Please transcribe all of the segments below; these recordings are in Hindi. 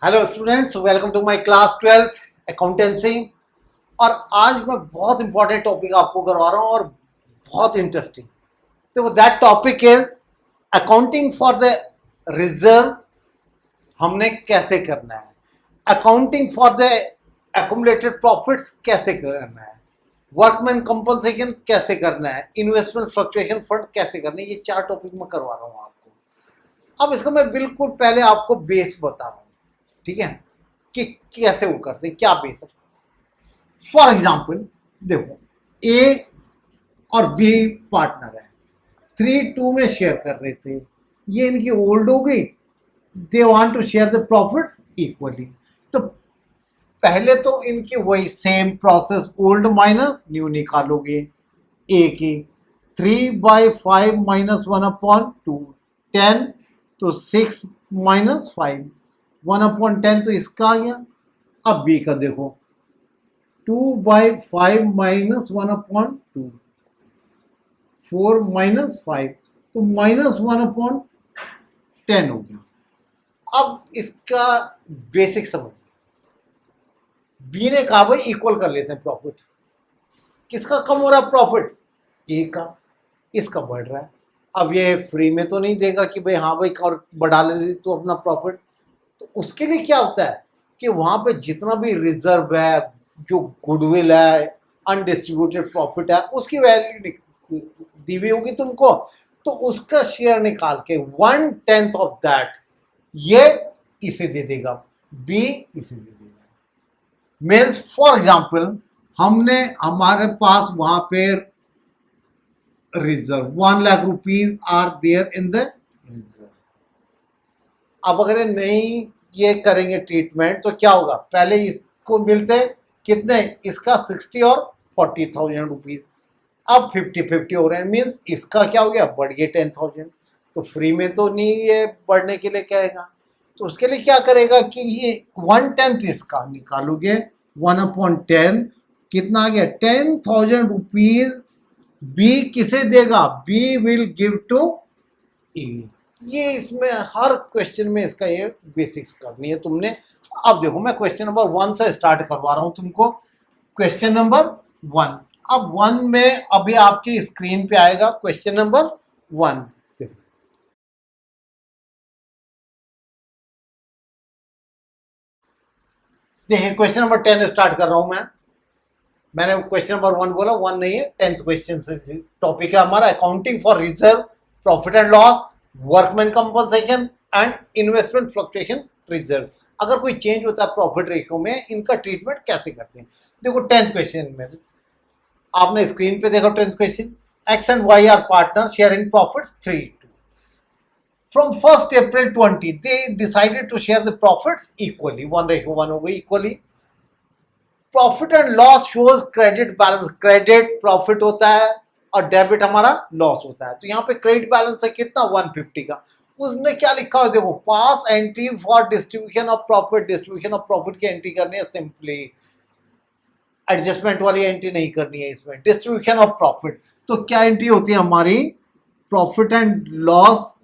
Hello students, welcome to my class 12th accountancy. और आज मैं बहुत इंपॉर्टेंट टॉपिक आपको करवा रहा हूँ और बहुत इंटरेस्टिंग। तो that topic is accounting for the reserve. हमने कैसे करना है accounting for the accumulated profits, कैसे करना है वर्कमैन कंपनसेशन, कैसे करना है इन्वेस्टमेंट फ्लक्चुएशन फंड, कैसे करना है। ये चार टॉपिक मैं करवा रहा हूँ आपको। अब इसका मैं बिल्कुल पहले आपको बेस बता रहा हूँ, ठीक है, कि कैसे वो करते हैं, क्या बेस है। फॉर एग्जाम्पल देखो, ए और बी पार्टनर है, 3-2 में शेयर कर रहे थे। ये इनकी ओल्ड हो गई, they want to share the profits equally. तो पहले तो इनकी वही same process, old minus new निकालोगे। ए की 3/5 माइनस 1/2, 10, तो 6 माइनस 5, 1/10, तो इसका आ गया। अब बी का देखो, 2/5 माइनस 1/2, 4 माइनस 5, तो -1/10 हो गया। अब इसका बेसिक समझ, बी ने कहा भाई इक्वल कर लेते हैं प्रॉफिट। किसका कम हो रहा है प्रॉफिट? ए का, इसका बढ़ रहा है। अब ये फ्री में तो नहीं देगा कि भाई हाँ भाई और बढ़ा ले तो अपना प्रॉफिट। तो उसके लिए क्या होता है कि वहां पे जितना भी रिजर्व है, जो गुडविल है, अनडिस्ट्रीब्यूटेड प्रॉफिट है, उसकी वैल्यू दी हुई होगी तुमको, तो उसका शेयर निकाल के 1/10 ऑफ दैट ये इसे दे देगा, बी इसे दे देगा। मीन्स फॉर एग्जाम्पल, हमने हमारे पास वहां पे reserve 1 lakh rupees are there in the reserve. अब अगर नहीं ये करेंगे ट्रीटमेंट तो क्या होगा? पहले इसको मिलते कितने, इसका 60 और 40,000 रुपीज। अब 50-50 हो रहे हैं, मीन्स इसका क्या हो गया, बढ़ गया 10,000। तो फ्री में तो नहीं ये बढ़ने के लिए कहेगा, तो उसके लिए क्या करेगा कि ये 1/10 इसका निकालोगे, 1/10 कितना आ गया, 10,000 रुपीज। बी किसे देगा? बी विल गिव टू ए। ये इसमें हर क्वेश्चन में इसका ये बेसिक्स करनी है तुमने। अब देखो, मैं क्वेश्चन नंबर 1 से स्टार्ट करवा रहा हूं तुमको। क्वेश्चन नंबर 1, अब 1 में अभी आपकी स्क्रीन पे आएगा क्वेश्चन नंबर 1। देखो, देखिए क्वेश्चन नंबर 10 स्टार्ट कर रहा हूं मैं। मैंने क्वेश्चन नंबर 1 बोला, 1 नहीं है, 10th क्वेश्चन से टॉपिक है हमारा accounting for reserve, profit and loss, workman compensation and investment fluctuation reserve. अगर कोई चेंज होता है प्रॉफिट रेशियो में, इनका ट्रीटमेंट कैसे करते हैं। देखो 10th क्वेश्चन में आपने स्क्रीन पे देखो, 10th question, X and Y are partner sharing profits 3 from 1st April 20 they decided to share the profits equally, 1:1 हो गई equally. Profit and loss shows credit balance, credit profit होता है और डेबिट हमारा लॉस होता है। तो यहाँ पे क्रेडिट बैलेंस है कितना, 150 का। उसने क्या लिखा है देखो, pass entry for distribution of profit. Distribution of profit की एंट्री करनी है, सिंपली एडजस्टमेंट वाली एंट्री नहीं करनी है इसमें। डिस्ट्रीब्यूशन ऑफ प्रॉफिट, तो क्या एंट्री होती है हमारी, profit and loss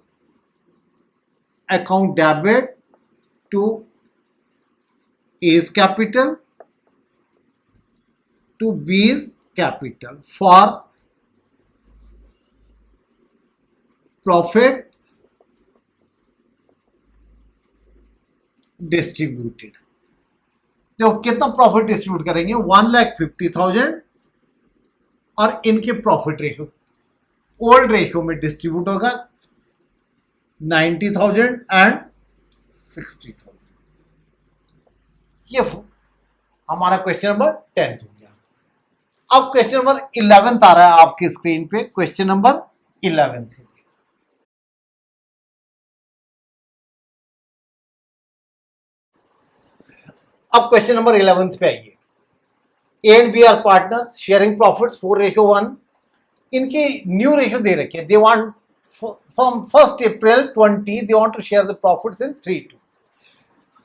account debit to A's capital to B's capital for profit distributed। देखो कितना प्रॉफिट डिस्ट्रीब्यूट करेंगे, 1,50,000 और इनके प्रॉफिट रेशियो ओल्ड रेशियो में डिस्ट्रीब्यूट होगा 90,000 एंड 60,000। ये हमारा क्वेश्चन नंबर 10 हो गया। अब क्वेश्चन नंबर 11 आ रहा है आपकी स्क्रीन पे, क्वेश्चन नंबर 11। अब क्वेश्चन नंबर 11 पे आइए। A and B are partner sharing profits 4:1। इनकी न्यू रेशियो दे रखी है, they want from 1st April 20 they want to share the profits in 3:2।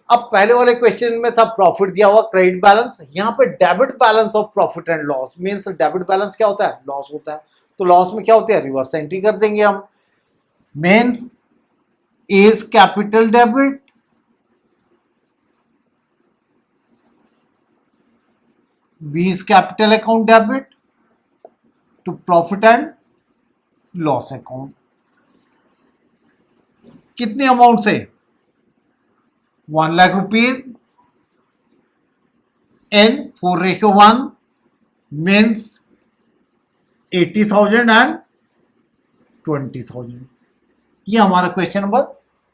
अब पहले वाले क्वेश्चन में था प्रॉफिट दिया हुआ, क्रेडिट बैलेंस। यहाँ पे debit balance of profit and loss, means debit balance क्या होता है, लॉस होता है। तो लॉस में क्या होता है, रिवर्स एंट्री कर देंगे हम। Means is capital debit B is capital account debit to profit and loss account. कितने अमाउंट से? 1 lakh rupees in 4:1 means 80,000 and 20,000. ये हमारा क्वेश्चन नंबर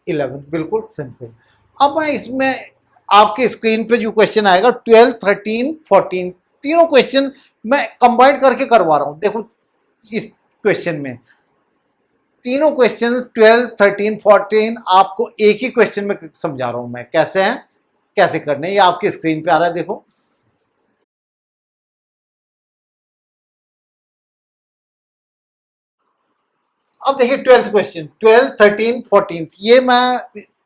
11, बिल्कुल सिंपल. अब मैं इसमें आपके स्क्रीन पे जो क्वेश्चन आएगा 12, 13, 14 तीनों क्वेश्चन मैं कंबाइन करके करवा रहा हूं. देखो इस क्वेश्चन में तीनों क्वेश्चन 12, 13, 14 आपको एक ही क्वेश्चन में समझा रहा हूं मैं कैसे हैं, कैसे करने. ये आपकी स्क्रीन पे आ रहा है, देखो. अब देखिए 12th क्वेश्चन, 12, 13, 14 ये मैं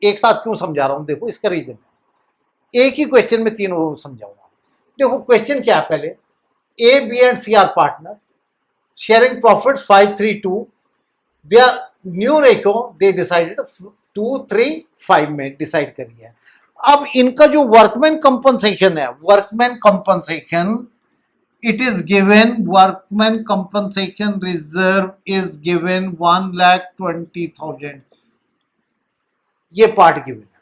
एक साथ क्यों समझा रहा हूं, देखो इसका रीजन है. एक ही क्वेश्चन में तीनों समझाऊंगा. देखो क्वेश्चन क्या है, पहले A, B and C are partner, sharing profit 5:3:2. They are new ratio, they decided 2:3:5 में डिसाइड करिए. अब इनका जो वर्कमैन कंपनसेशन है, workman compensation it is given, workman compensation reserve is given 1,20,000. ये पार्ट गिवन है.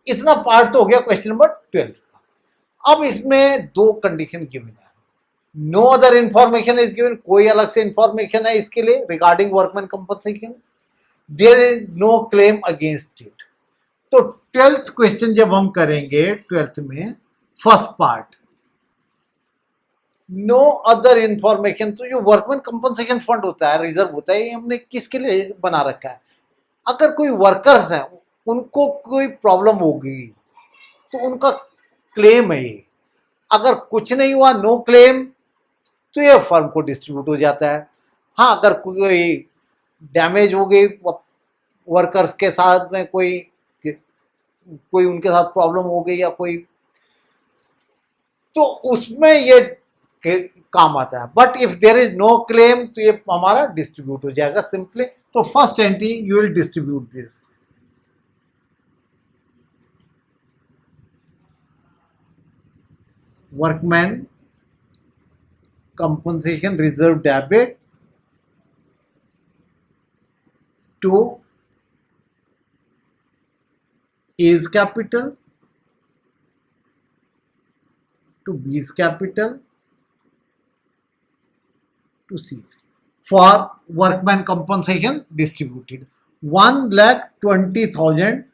इतना पार्ट तो हो गया क्वेश्चन नंबर 12 का. अब इसमें दो कंडीशन गिवन है. No other information is given, कोई अलग से इंफॉर्मेशन है इसके लिए regarding workman compensation. There is no claim against it. तो 12th क्वेश्चन जब हम करेंगे 12th में first part no other information, तो जो वर्कमैन कंपनसेशन फंड होता है, रिजर्व होता है, ये हमने किसके लिए बना रखा है? अगर कोई वर्कर्स हैं उनको कोई प्रॉब्लम होगी तो उनका क्लेम है ये. अगर कुछ नहीं हुआ, नो क्लेम, तो ये फर्म को डिस्ट्रीब्यूट हो जाता है. हाँ, अगर कोई डैमेज हो गई वर्कर्स के साथ में, कोई उनके साथ प्रॉब्लम हो गई या कोई, तो उसमें ये काम आता है. But if there is no claim तो ये हमारा डिस्ट्रीब्यूट हो जाएगा सिंपली. तो first entry you will distribute this. Workman compensation reserve debit to A's capital to B's capital to C's for workman compensation distributed 1,20,000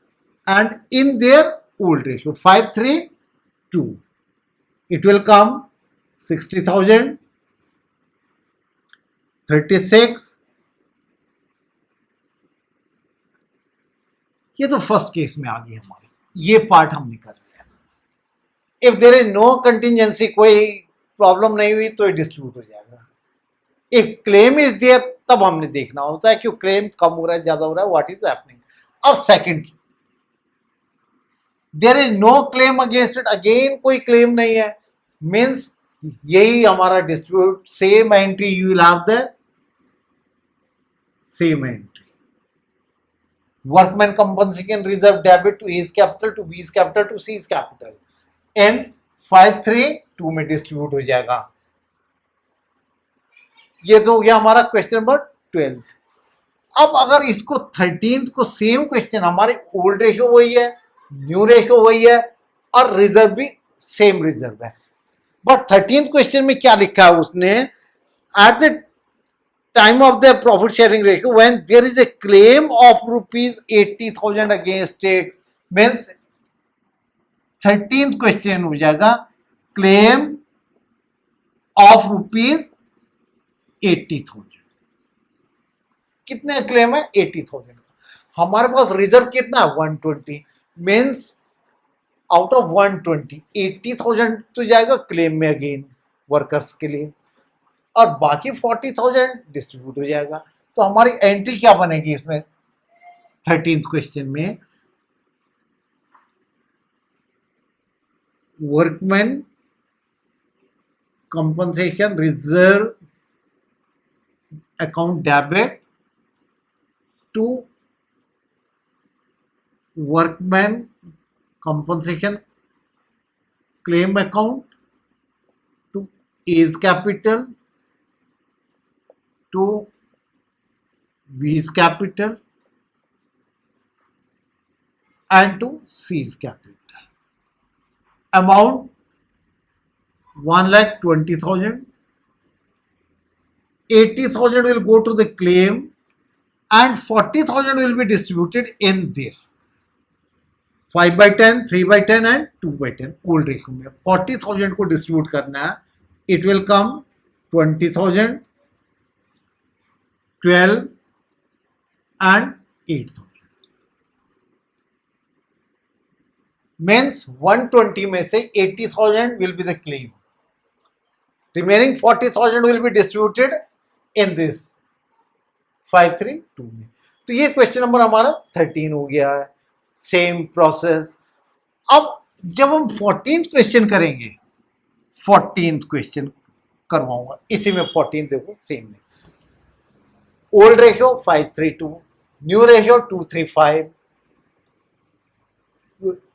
and in their old ratio 5:3:2 it will come 60,000, 36. ये तो फर्स्ट केस में आ गई हमारी. ये पार्ट हमने कर लिया. If there is no contingency, कोई प्रॉब्लम नहीं हुई, तो ये डिस्ट्रीब्यूट हो जाएगा. इफ क्लेम इज देयर, तब हमने देखना होता है कि क्लेम कम हो रहा है, ज्यादा हो रहा है, व्हाट इज हैपनिंग. अब second, there is no claim against it, again कोई क्लेम नहीं है, मीन्स यही हमारा distribute. Same entry you will have the same entry. Workman compensation reserve debit to A's capital to B's capital to C's capital and 5:3:2 में डिस्ट्रीब्यूट हो जाएगा. ये तो हो गया हमारा क्वेश्चन नंबर 12. अब अगर इसको 13th को सेम क्वेश्चन, हमारे ओल्ड रेशियो वही है, न्यू रेशियो वही है और रिजर्व भी सेम रिजर्व है. बट 13th क्वेश्चन में क्या लिखा है उसने, at the time of the profit sharing ratio when there is a claim of rupees 80,000 against it, means 13th question हो जाएगा claim of rupees 80,000. कितने क्लेम है? 80,000. हमारे पास रिजर्व कितना है? 120. मीन्स आउट ऑफ 120 80,000 तो जाएगा क्लेम में अगेन वर्कर्स के लिए, और बाकी 40,000 डिस्ट्रीब्यूट हो जाएगा. तो हमारी एंट्री क्या बनेगी इसमें 13th क्वेश्चन में? Workman compensation reserve account debit to workman compensation claim account A's capital to B's capital and to C's capital. Amount 1,20,000. 80,000 will go to the claim and 40,000 will be distributed in this 5/10, 3/10 and 2/10 old ratio में 40,000 को डिस्ट्रीब्यूट करना है. It will come 20,000, 12 and 8,000. Means 120 में से 80,000 will be the claim. Remaining 40,000 will be distributed in this 532 में. तो ये क्वेश्चन नंबर हमारा 13 हो गया है. Same process. अब जब हम 14th क्वेश्चन करेंगे, 14th क्वेश्चन करवाऊंगा इसी में. 14 देखो सेम में. Old ratio 532, new ratio 235,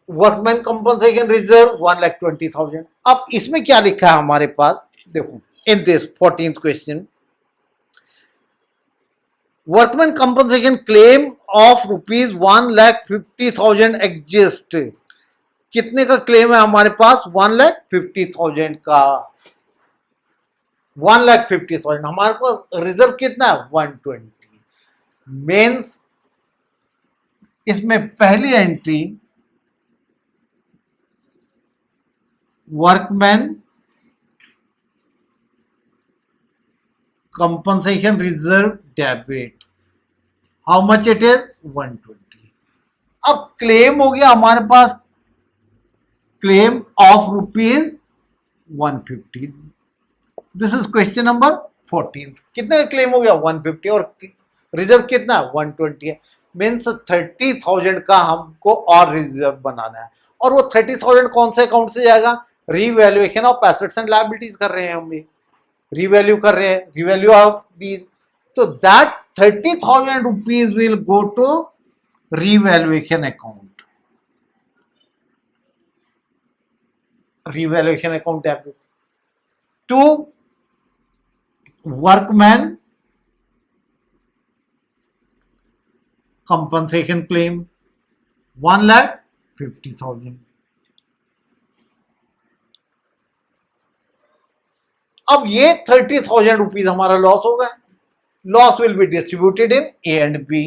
workman compensation reserve 1,20,000. अब इसमें क्या लिखा है हमारे पास देखो. In this 14th question, workman compensation claim of rupees 1,50,000 exist. कितने का क्लेम है हमारे पास? 1,50,000 का. 1,50,000. हमारे पास रिजर्व कितना है? 120. मीन्स इसमें पहली entry workman compensation reserve debit. How much it is? 120. अब क्लेम हो गया हमारे पास, claim of rupees 150. This is question number 14. कितने का क्लेम हो गया? 150 और रिजर्व कितना? 120 है. मीन्स 30,000 का हमको और रिजर्व बनाना है. और वो 30,000 कौन से अकाउंट से जाएगा? Revaluation of assets and liabilities कर रहे हैं हम भी. रिवैल्यू कर रहे हैं, रिवैल्यू ऑफ दीज. तो that 30,000 rupees will go to revaluation account. Revaluation account debit to workman compensation claim 1,50,000. अब ये 30,000 रुपीज हमारा लॉस हो गया. Loss will be distributed in A and B.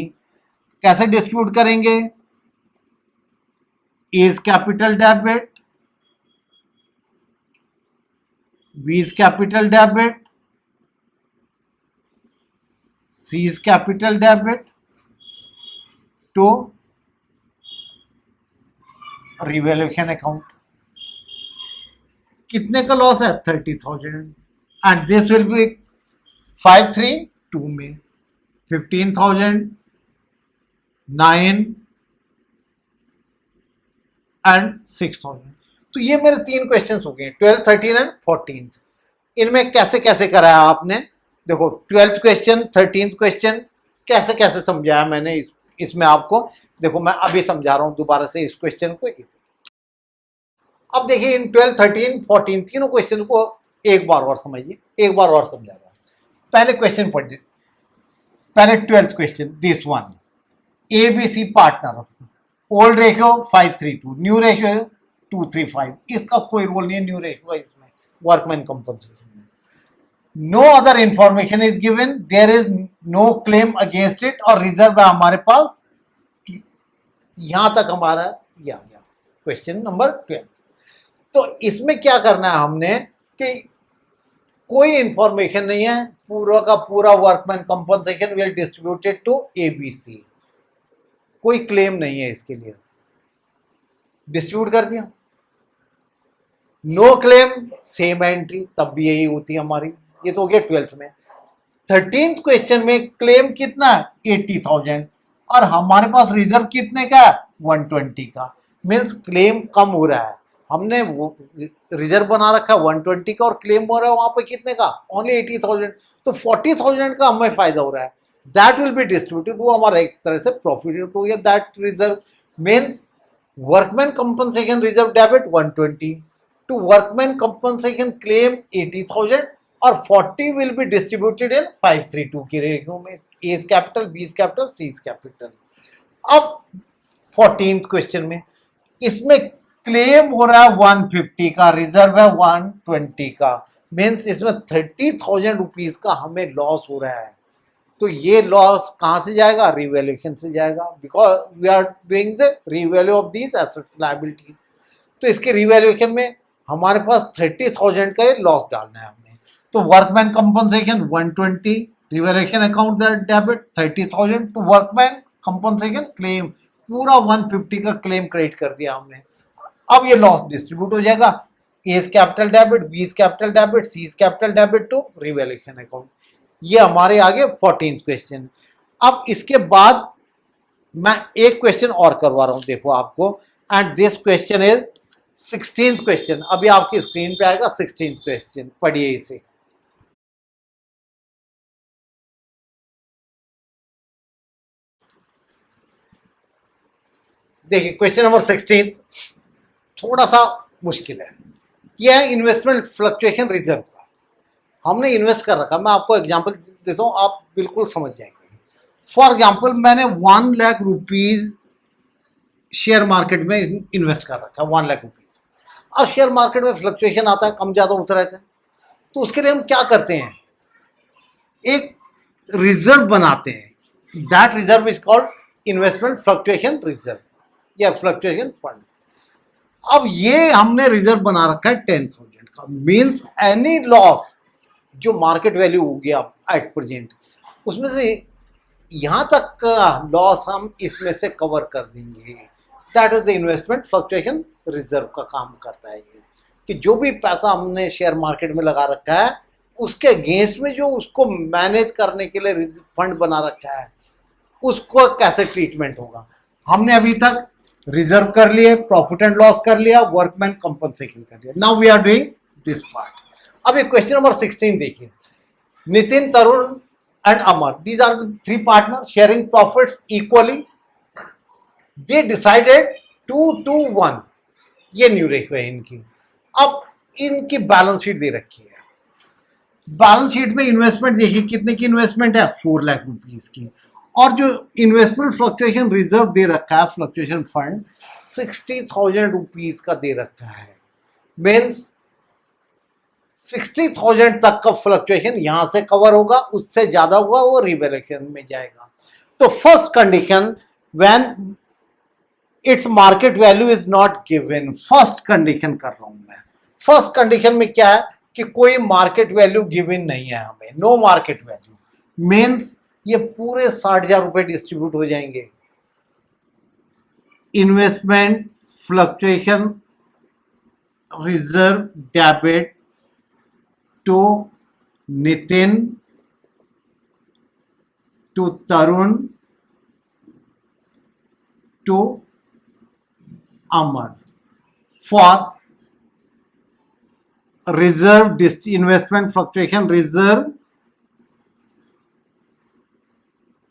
कैसे डिस्ट्रीब्यूट करेंगे? A's capital debit, B's capital debit, C's capital debit to revaluation account. कितने का लॉस है? 30,000. and this will be 532 में 15,000, 9 and 6,000. तो ये मेरे 3 क्वेश्चंस हो गए, 12, 13 एंड 14th. इनमें कैसे कैसे कराया आपने? देखो 12th क्वेश्चन, 13th क्वेश्चन कैसे कैसे समझाया मैंने इसमें आपको. देखो मैं अभी समझा रहा हूं दोबारा से इस क्वेश्चन को. अब देखिए इन 12, 13, 14 तीनों क्वेश्चन को एक बार और समझिए, एक बार और समझा रहा हूं. पहले क्वेश्चन पढ़िए. पहले 12th question, this one, ABC partner, old ratio 532, new ratio 235. इसका कोई रोल नहीं है न्यू रेशियो इसमें, वर्कमैन कंपनसेशन में. No other information is given, there is no claim against it, और रिजर्व है हमारे पास. यहां तक हमारा ये आ गया क्वेश्चन नंबर 12. तो इसमें क्या करना है हमने कि कोई इंफॉर्मेशन नहीं है, पूरा का पूरा workman compensation will distributed to ABC. कोई क्लेम नहीं है इसके लिए, डिस्ट्रीब्यूट कर दिया. नो क्लेम, सेम एंट्री, तब भी यही होती है हमारी. ये तो हो गया 12th में. 13th क्वेश्चन में क्लेम कितना है? 80,000, और हमारे पास रिजर्व कितने का है? 120 का. मीन्स क्लेम कम हो रहा है. हमने वो रिजर्व बना रखा है 120 का और क्लेम हो रहा है वहां पे कितने का? ओनली 80,000. तो 40,000 का हमें फायदा हो रहा है. That will be distributed. वो हमारा एक तरह से प्रॉफिट हो गया. That reserve means workman compensation reserve debit 120 to workman compensation claim 80,000 और 40 will be distributed in 532 की रेशियो में, A is capital, B is capital, C is capital. अब 14th क्वेश्चन में इसमें क्लेम हो रहा है 150 का, रिजर्व है 120 का, मीन्स इसमें 30,000 रुपीज का हमें लॉस हो रहा है. तो ये लॉस कहाँ से जाएगा? रिवैल्यूएशन से जाएगा, because we are doing the revalue of these assets liabilities. तो इसके रिवैल्यूएशन में हमारे पास 30,000 का ये लॉस डालना है हमने. तो workman compensation 120, revaluation account debit 30,000 to workman compensation claim, पूरा 150 का क्लेम क्रेडिट कर दिया हमने. अब ये लॉस डिस्ट्रीब्यूट हो जाएगा, A is capital debit, B is capital debit, C is capital debit to revaluation account. ये हमारे आगे 14th क्वेश्चन. अब इसके बाद मैं एक क्वेश्चन और करवा रहा हूं, देखो आपको, and this question is 16th question. अभी आपकी स्क्रीन पे आएगा 16th क्वेश्चन, पढ़िए इसे. देखिए क्वेश्चन नंबर 16 थोड़ा सा मुश्किल है. यह है इन्वेस्टमेंट फ्लक्चुएशन रिजर्व का. हमने इन्वेस्ट कर रखा, मैं आपको एग्जांपल देता हूं, आप बिल्कुल समझ जाएंगे. फॉर एग्जांपल मैंने 1 लाख रुपीज शेयर मार्केट में इन्वेस्ट कर रखा, 1 लाख रुपीज. अब शेयर मार्केट में फ्लक्चुएशन आता है, कम ज़्यादा होता रहता है. तो उसके लिए हम क्या करते हैं? एक रिजर्व बनाते हैं. That reserve is called investment fluctuation reserve या फ्लक्चुएशन फंड. अब ये हमने रिजर्व बना रखा है 10,000 का. मीन्स एनी लॉस जो मार्केट वैल्यू हो गया एट प्रेजेंट, उसमें से यहाँ तक का लॉस हम इसमें से कवर कर देंगे. That is the investment fluctuation reserve का काम करता है ये, कि जो भी पैसा हमने शेयर मार्केट में लगा रखा है उसके अगेंस्ट में जो उसको मैनेज करने के लिए फंड बना रखा है, उसको कैसे ट्रीटमेंट होगा. हमने अभी तक रिजर्व कर लिए, प्रॉफिट एंड लॉस कर लिया, वर्कमैन कंपनसेशन कर लिया. Now we are doing this part. अब ये क्वेश्चन नंबर 16 देखिए. Nitin, Tarun and Amar, these are the 3 partner sharing profits equally. They decided 2:1, ये न्यू रेशियो है इनकी. अब इनकी बैलेंस शीट दे रखी है. बैलेंस शीट में इन्वेस्टमेंट देखिए कितने की इन्वेस्टमेंट है, 4 लाख रुपीज की. और जो इन्वेस्टमेंट फ्लक्चुएशन रिजर्व दे रखा है, फ्लक्चुएशन फंड 60,000 रुपीज का दे रखा है. मीन्स 60,000 तक का फ्लक्चुएशन यहां से कवर होगा, उससे ज्यादा होगा वो रिवैल्यूएशन में जाएगा. तो first condition, when its market value is not given, first condition कर रहा हूं मैं. फर्स्ट कंडीशन में क्या है कि कोई मार्केट वैल्यू गिवन नहीं है हमें, नो मार्केट वैल्यू. मीन्स ये पूरे 60,000 रुपए डिस्ट्रीब्यूट हो जाएंगे. Investment fluctuation reserve debit to Nitin, to Tarun, to Amar for reserve investment fluctuation reserve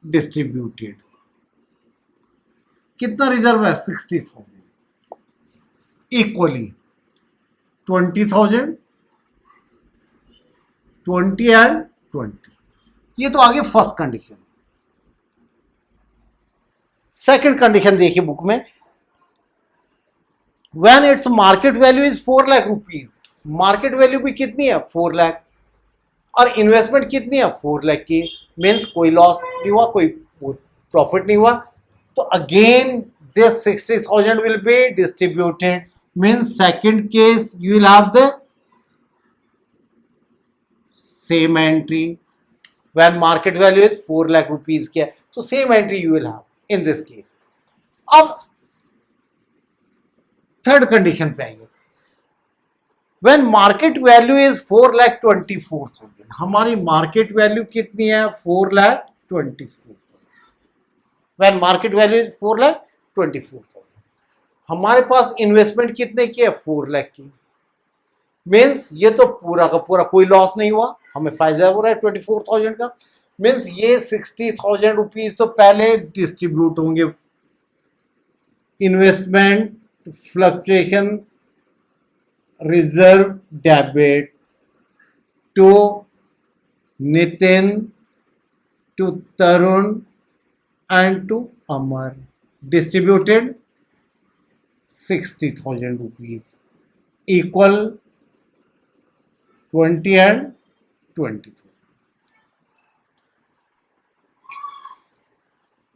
distributed. कितना रिजर्व है? 60,000 इक्वली 20,000, 20 एंड 20. ये तो आगे फर्स्ट कंडीशन. सेकंड कंडीशन देखिए बुक में, when its market value is 4 lakh rupees. Market value भी कितनी है? 4 लाख. और इन्वेस्टमेंट कितनी है? 4 लाख की. मीन्स कोई लॉस नहीं हुआ, कोई प्रॉफिट नहीं हुआ. तो again this 60,000 will be distributed. Means second case you will have the same entry. When market value is 4 lakh rupees की है, तो same entry you will have in this case. अब थर्ड कंडीशन पे आएंगे. When market value is 4,24,000, हमारी मार्केट वैल्यू कितनी है? 4,24,000. When market value is 4,24,000, हमारे पास इन्वेस्टमेंट कितने की है? 4 लाख की. मीन्स ये तो पूरा का पूरा कोई लॉस नहीं हुआ, हमें फायदा हो रहा है 24,000 का. मीन्स ये 60,000 रुपीज तो पहले डिस्ट्रीब्यूट होंगे. Investment fluctuation reserve debit to Nitin, to Tarun, and to Amar. Distributed 60,000 rupees. Equal 20 and 20.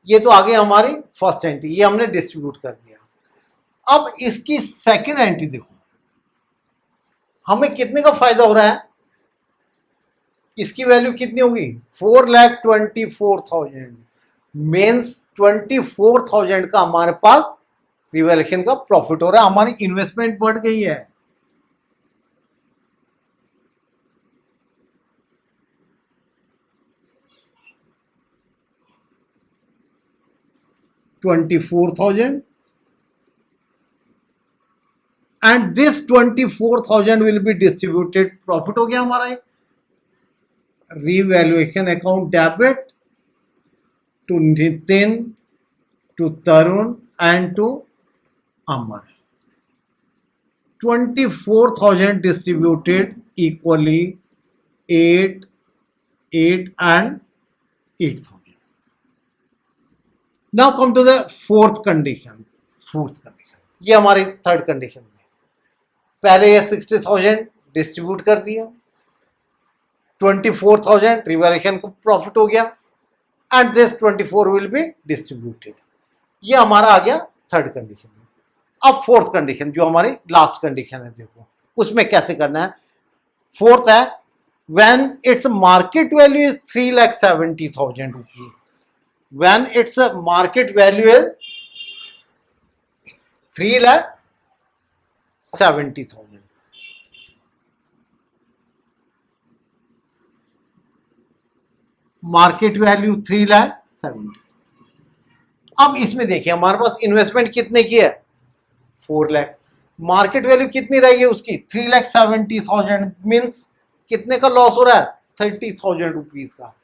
ये तो आगे हमारी फर्स्ट एंट्री, ये हमने डिस्ट्रीब्यूट कर दिया। अब इसकी सेकंड एंट्री देखो, हमें कितने का फायदा हो रहा है, इसकी वैल्यू कितनी होगी 4,24,000 मीन्स 24,000 का हमारे पास रिवैल्यूएशन का प्रॉफिट हो रहा है, हमारी इन्वेस्टमेंट बढ़ गई है। $24,000 and this 24,000 will be distributed, profit हो गया हमारा, revaluation account debit to Nitin, to Tarun and to Amar. 24,000 distributed equally 8, 8 and 8,000. Now come to the fourth condition. ये हमारी थर्ड कंडीशन में, पहले ये 60,000 डिस्ट्रीब्यूट कर दिया, 24,000 रिवैल्यूएशन का प्रॉफिट हो गया and this 24 will be distributed. ये हमारा आ गया थर्ड कंडीशन में। अब फोर्थ कंडीशन जो हमारी लास्ट कंडीशन है, देखो उसमें कैसे करना है। फोर्थ है when its market value is 3,70,000 rupees, when its market value is 3,70,000, market value 3,70,000। अब इसमें देखिए हमारे पास इन्वेस्टमेंट कितने की है 4 लाख, मार्केट वैल्यू कितनी रहेगी उसकी 3,70,000 मीन्स कितने का लॉस हो रहा है 30,000 रुपीज का,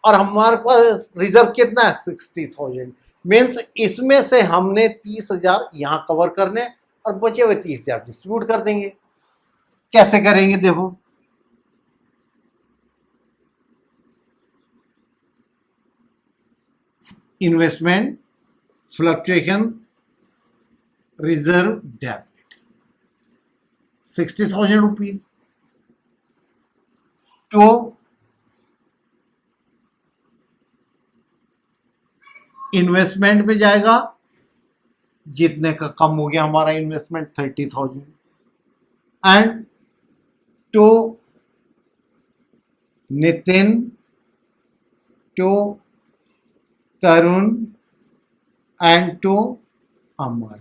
और हमारे पास रिजर्व कितना है 60,000 मीन्स इसमें से हमने 30,000 यहाँ कवर करने और बचे हुए 30,000 डिस्ट्रीब्यूट कर देंगे। कैसे करेंगे देखो, investment fluctuation reserve debit 60,000 rupees to investment में जाएगा, जितने का कम हो गया हमारा investment 30,000 and to Nitin, to Tarun and to Amar.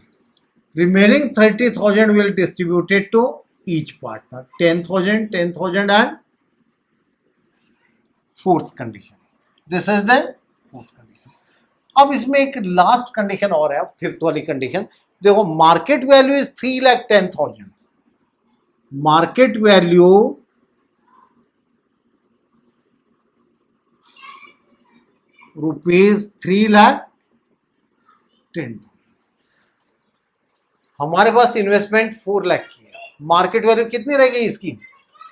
Remaining 30,000 will distributed to each partner, 10,000, 10,000 and fourth condition. This is the fourth condition. अब इसमें एक लास्ट कंडीशन और है, फिफ्थ वाली कंडीशन देखो, market value is 3,10,000, market value rupees 3,10,000, हमारे पास इन्वेस्टमेंट 4 लाख की है, मार्केट वैल्यू कितनी रहेगी इसकी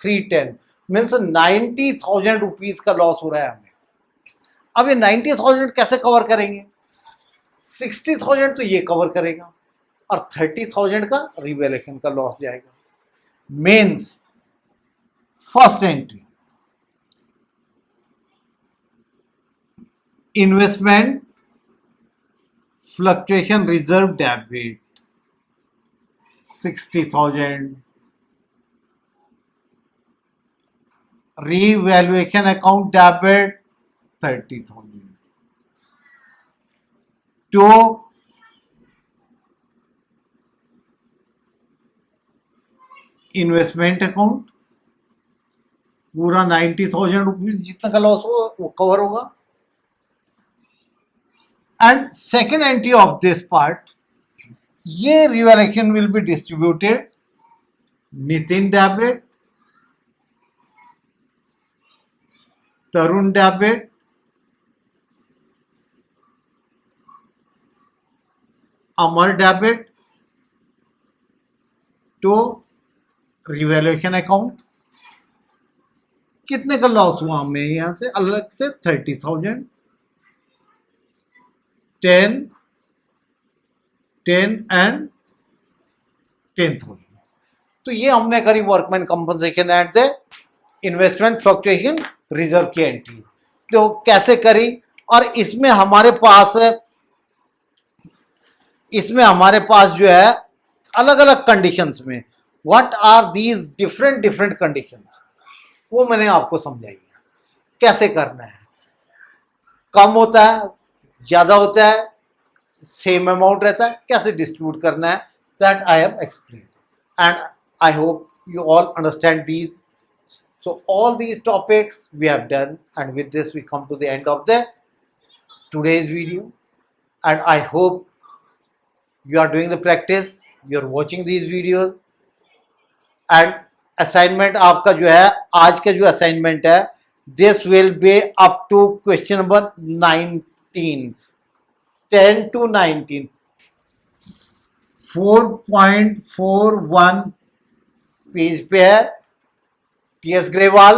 310 मीन्स 90,000 रुपीज का लॉस हो रहा है हमें। अब ये 90,000 कैसे कवर करेंगे, 60,000 तो ये कवर करेगा और 30,000 का रिवैल्यूएशन का लॉस जाएगा। Means first entry investment fluctuation reserve debit 60,000, revaluation account debit 30,000 to investment account पूरा 90,000 रुपीज जितना का लॉस हो वो कवर होगा, and second entry of this part, ये revaluation will be distributed Nitin debit, Tarun debit, Amar debit to revaluation account, कितने का लॉस हुआ हमें यहाँ से अलग से 30,000, 10 एंड 10,000। तो ये हमने करी वर्कमैन कंपनसेशन एंड से इन्वेस्टमेंट फ्लक्चुएशन रिजर्व की एंट्री। तो कैसे करी, और इसमें हमारे पास जो है अलग अलग कंडीशंस में what are these different conditions, वो मैंने आपको समझाई है कैसे करना है। कम होता है, ज़्यादा होता है, सेम अमाउंट रहता है, कैसे डिस्ट्रीब्यूट करना है, that I have explain and I hope you all understand these. So all these topics we have done, and with this we come to the end of the today's video, and I hope you are doing the practice, you are watching these videos, and assignment आपका जो है आज का जो assignment है, this will be up to question number 19, 10 to 19, 4.41 page पे है। टीएस ग्रेवाल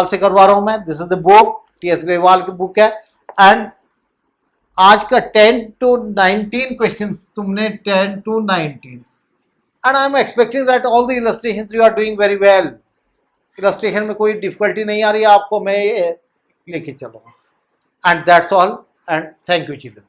से करवा रहा हूं मैं, this is the book, TS Grewal की बुक है। एंड आज का 10 to 19 क्वेश्चंस तुमने 10 to 19, and I am expecting that all the illustrations you are doing very well. Illustration में कोई डिफिकल्टी नहीं आ रही है आपको, मैं लेके चलूंगा। And that's all, and thank you children.